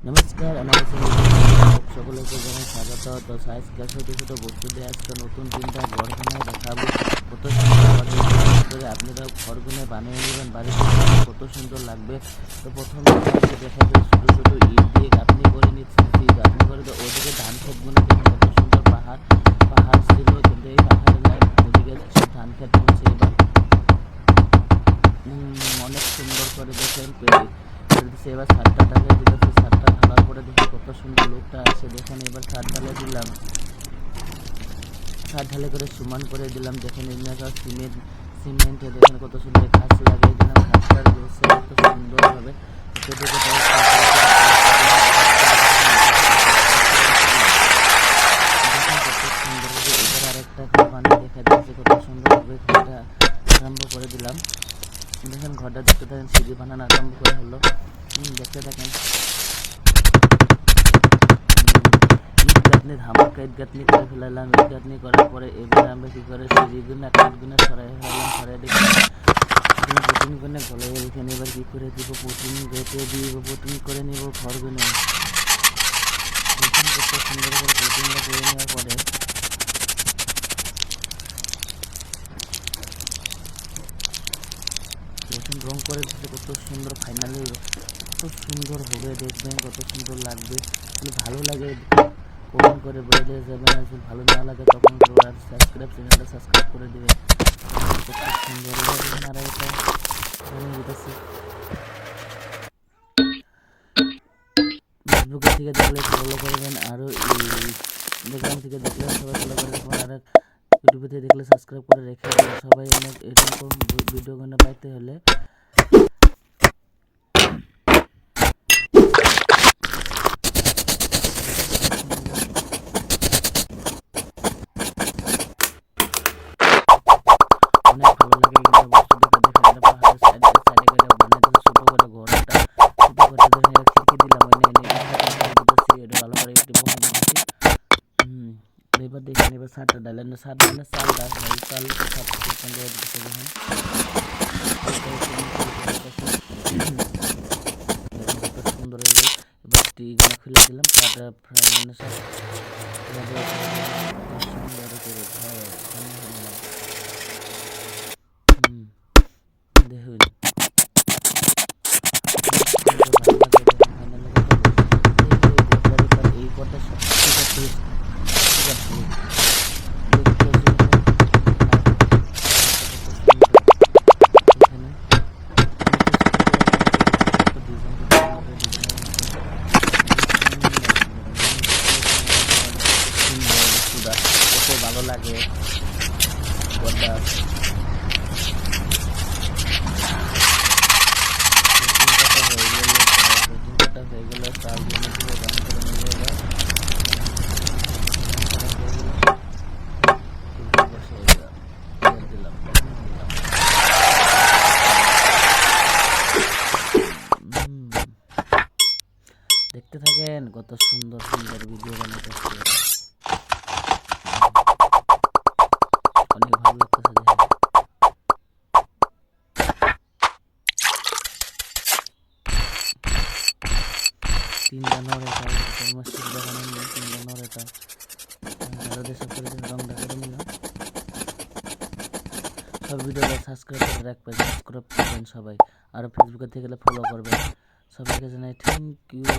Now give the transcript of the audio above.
নমস্কার, আমাদের সকলকে জানাই স্বাগত। তো সাইজ ছোট ছোট বস্তু দিয়ে আজকে নতুন তিনটা ঘরগুনায় দেখাবো। কত সুন্দর করে আপনারা ঘরগুনায় বানিয়ে নেবেন, বাড়িতে কত সুন্দর লাগবে। তো প্রথমে দেখা যায় ছোটো ছোটো ইট দিয়ে গাঁথনি করে নিচ্ছি। গাঁথনি করে তো ওদিকে ধান ক্ষেতগুলো দেখে কত সুন্দর পাহাড় পাহাড় ছিল, কিন্তু এই পাহাড়ে ওদিকে ধান ক্ষেত হচ্ছে এবার অনেক সুন্দর করে দেখেন এবার ছাদটা ঢালাই দিতেছে। ছাদটা ঢালার পরে দেখি কত সুন্দর লোকটা আসে। দেখেন এবার ছাদ ঢালাই দিলাম, ছাদ ঢালাই করে সমান করে দিলাম। দেখেন সিমেন্টে দেখেন কত সুন্দর ঘাস লাগিয়ে দিলাম। ঘাসটার রয়েছে কত সুন্দরভাবে ছোটো ছোটো এবার আরেকটা ঘর বানিয়ে দেখা দিয়েছে কত সুন্দরভাবে ঘরটা আরম্ভ করে দিলাম। দেখেন ঘরটা দেখতে থাকেন, সিঁড়ি বানানো আরম্ভ করে হলো। দেখতে থাকেন ইট গাঁথনি ধামাকা ইট গাঁথনি করে ফেলালাম। ইট গাঁথনি করার পরে এবার আমরা কী করে সিঁড়িগুলো কাঠগুলো সরাই ফেলালাম। সরাই দিয়ে পুটিং করে গলায় এখানে এবার কী করে দিব, পুটিং গেটে দিব, পুটিং করে নিব ঘরগুলো। দেখুন কত সুন্দর করে পুটিংটা করে নেওয়ার পরে যখন রং করে দিতে কত সুন্দর ফাইনালি কত সুন্দর হবে। দেখবেন কত সুন্দর লাগবে। ভালো লাগে কমেন্ট করে বলে দিয়ে যাবেন, আর যদি ভালো না লাগে তখন আর চ্যানেলটা সাবস্ক্রাইব করে দেবেন। কত সুন্দর আর এটা ফেসবুকে থেকে দেখলে ফলো করবেন, আরও ইনস্টাগ্রাম থেকে দেখলে সবাই ফলো করে রাখবেন, আর ইউটিউবে থেকে দেখলে সাবস্ক্রাইব করে রেখে দেবেন। সবাই অনেক এরকম ভিডিওগুলো পাইতে হলে অনেক ভালো লাগে এগুলো বস্তু দেখে। দেখেন এটা পাহাড়ের সাইডে সাইডে করে বানাইতেছে ছোটো করে ঘরটা, ছোটো করে দেখেন এটা খিড়কি দিলাম। এটা ভালো করে একটু বসে নিচ্ছি। এবার দেখেন এবার ছাদটা ডালেন, ছাদ মানে চালটা চাল ছাদ দেখেন কত সুন্দর হলো। এবার টিগুলো খুলে দিলাম, তারপরে ফ্রাই মানে সব সুন্দর করে দেখুন এই কটা সবথেকে কত ভালো লাগে ঘরটা। হয়ে গেল চাল দিয়ে রং করে নেবে। এবার দিলাম দেখতে থাকেন কত সুন্দর সুন্দর ভিডিও বানাইতেছে। অনেক ভালো লাগতেছে দেখেন। তিনটা নড়েটা মাস্টিক দেখানো নিয়ে তিনটা নড়েটা ভালো দেশে করে রংটা করে নিলাম। সব ভিডিওটা সাবস্ক্রাইব করে রাখবেন, সাবস্ক্রাইব করবেন সবাই, আর ফেসবুকে থেকে গেলে ফলো করবেন। সবাইকে জানাই থ্যাংক ইউ।